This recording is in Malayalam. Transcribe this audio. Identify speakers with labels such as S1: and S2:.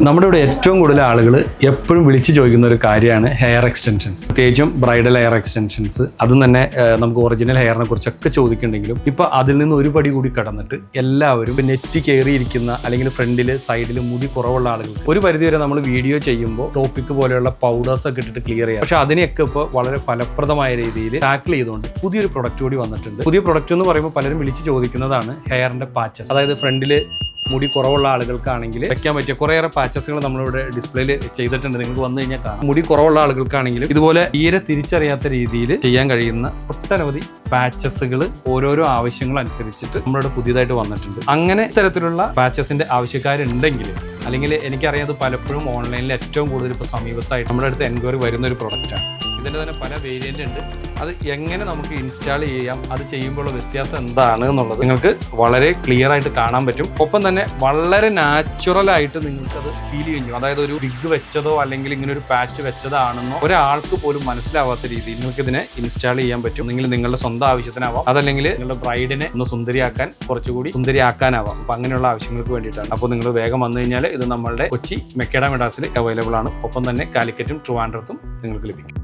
S1: നമ്മുടെ ഇവിടെ ഏറ്റവും കൂടുതൽ ആളുകൾ എപ്പോഴും വിളിച്ചു ചോദിക്കുന്ന ഒരു കാര്യമാണ് ഹെയർ എക്സ്റ്റൻഷൻസ്, പ്രത്യേകിച്ചും ബ്രൈഡൽ ഹെയർ എക്സ്റ്റൻഷൻസ്. അതും തന്നെ നമുക്ക് ഒറിജിനൽ ഹെയറിനെ കുറിച്ചൊക്കെ ചോദിക്കുന്നുണ്ടെങ്കിലും ഇപ്പൊ അതിൽ നിന്ന് ഒരു പടി കൂടി കടന്നിട്ട് എല്ലാവരും നെറ്റ് കയറിയിരിക്കുന്ന അല്ലെങ്കിൽ ഫ്രണ്ടിൽ സൈഡിൽ മുടി കുറവുള്ള ആളുകൾക്ക് ഒരു പരിധിവരെ നമ്മൾ വീഡിയോ ചെയ്യുമ്പോൾ ടോപ്പിക് പോലെയുള്ള പൗഡേഴ്സ് ഒക്കെ ഇട്ടിട്ട് ക്ലിയർ ചെയ്യാം. പക്ഷെ അതിനെയൊക്കെ ഇപ്പോൾ വളരെ ഫലപ്രദമായ രീതിയിൽ ടാക്കിൾ ചെയ്തുകൊണ്ട് പുതിയൊരു പ്രൊഡക്റ്റ് കൂടി വന്നിട്ടുണ്ട്. പുതിയ പ്രൊഡക്റ്റ് എന്ന് പറയുമ്പോൾ പലരും വിളിച്ച് ചോദിക്കുന്നതാണ് ഹെയറിന്റെ പാച്ചസ്. അതായത് ഫ്രണ്ടില് മുടി കുറവുള്ള ആളുകൾക്കാണെങ്കിൽ വെക്കാൻ പറ്റിയ കുറേയേറെ പാച്ചസുകൾ നമ്മളിവിടെ ഡിസ്പ്ലേയിൽ ചെയ്തിട്ടുണ്ട്. നിങ്ങൾക്ക് വന്നു കഴിഞ്ഞാൽ കാണാം. മുടി കുറവുള്ള ആളുകൾക്കാണെങ്കിലും ഇതുപോലെ തീരെ തിരിച്ചറിയാത്ത രീതിയിൽ ചെയ്യാൻ കഴിയുന്ന ഒട്ടനവധി പാച്ചസുകൾ ഓരോരോ ആവശ്യങ്ങൾ അനുസരിച്ചിട്ട് നമ്മളിവിടെ പുതിയതായിട്ട് വന്നിട്ടുണ്ട്. അങ്ങനെ ഇത്തരത്തിലുള്ള പാച്ചസിന്റെ ആവശ്യക്കാരുണ്ടെങ്കിൽ അല്ലെങ്കിൽ എനിക്കറിയാം, അത് പലപ്പോഴും ഓൺലൈനിൽ ഏറ്റവും കൂടുതൽ ഇപ്പോൾ സമീപത്തായിട്ട് നമ്മുടെ അടുത്ത് എൻക്വയറി വരുന്ന ഒരു പ്രൊഡക്റ്റാണ്. ഇതിൻ്റെ തന്നെ പല വേരിയൻ്റ് ഉണ്ട്. അത് എങ്ങനെ നമുക്ക് ഇൻസ്റ്റാൾ ചെയ്യാം, അത് ചെയ്യുമ്പോഴുള്ള വ്യത്യാസം എന്താണ് എന്നുള്ളത് നിങ്ങൾക്ക് വളരെ ക്ലിയർ ആയിട്ട് കാണാൻ പറ്റും. ഒപ്പം തന്നെ വളരെ നാച്ചുറലായിട്ട് നിങ്ങൾക്കത് ഫീൽ ചെയ്യും ചെയ്യും. അതായത് ഒരു വിഗ് വെച്ചതോ അല്ലെങ്കിൽ ഇങ്ങനെ ഒരു പാച്ച് വെച്ചതാണെന്നോ ഒരാൾക്ക് പോലും മനസ്സിലാവാത്ത രീതിയിൽ നിങ്ങൾക്ക് ഇതിനെ ഇൻസ്റ്റാൾ ചെയ്യാൻ പറ്റും. ഒന്നെങ്കിൽ നിങ്ങളുടെ സ്വന്തം ആവശ്യത്തിനാവാം, അതല്ലെങ്കിൽ നിങ്ങളുടെ ബ്രൈഡിനെ ഒന്ന് സുന്ദരിയാക്കാൻ കുറച്ചുകൂടി സുന്ദരിയാക്കാനാവാം. അപ്പം അങ്ങനെയുള്ള ആവശ്യങ്ങൾക്ക് വേണ്ടിയിട്ടാണ്. അപ്പോൾ നിങ്ങൾ വേഗം വന്നു കഴിഞ്ഞാൽ ഇത് നമ്മളുടെ കൊച്ചി മെക്കേഡ മെഡാസിൽ അവൈലബിൾ ആണ്. ഒപ്പം തന്നെ കാലിക്കറ്റും ട്രിവാൻഡ്രത്തും നിങ്ങൾക്ക് ലഭിക്കും.